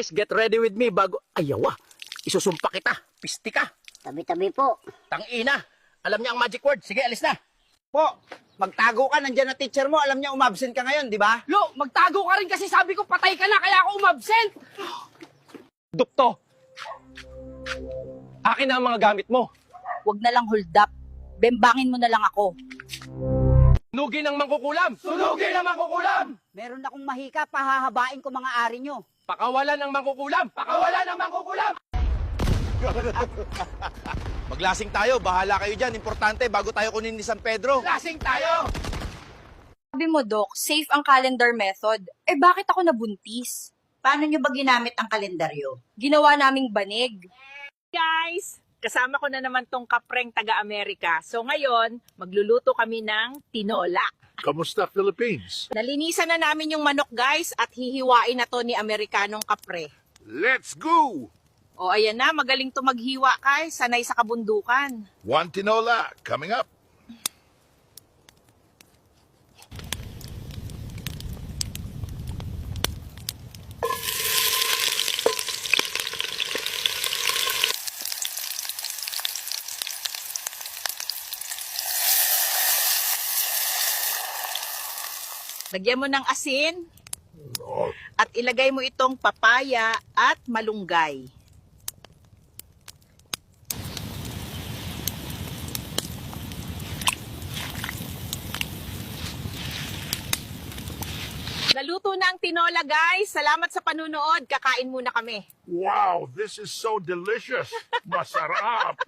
guys, get ready with me bago... Ayaw isusumpa kita. Pisti ka. Tabi-tabi po. Tangina. Alam niya ang magic word. Sige, alis na. Po, magtago ka. Nandiyan na teacher mo. Alam niya umabsent ka ngayon, di ba? Lo, magtago ka rin kasi sabi ko patay ka na kaya ako umabsent. Dukto. Akin na ang mga gamit mo. Huwag na lang hold up. Bembangin mo na lang ako. Sunugin ang mangkukulam. Sunugin ang mangkukulam. Meron akong mahika, pahahabain ko mga ari nyo. Pakawalan ng mangkukulam. Pakawalan ng mangkukulam. Maglasing tayo. Bahala kayo dyan. Importante, bago tayo kunin ni San Pedro. Lasing tayo. Sabi mo, Doc, safe ang calendar method. Eh, bakit ako nabuntis? Paano nyo ba ginamit ang kalendaryo? Ginawa naming banig. Guys, kasama ko na naman tong kapreng taga-Amerika. So ngayon, magluluto kami ng tinola. Kamusta, Philippines? Nalinisan na namin yung manok, guys, at hihiwain na to ni Amerikanong kapre. Let's go! O ayan na, magaling to maghiwa, guys. Sanay sa kabundukan. One tinola coming up. Lagyan mo ng asin at ilagay mo itong papaya at malunggay. Naluto na ang tinola, guys. Salamat sa panunood. Kakain muna kami. Wow, this is so delicious. Masarap.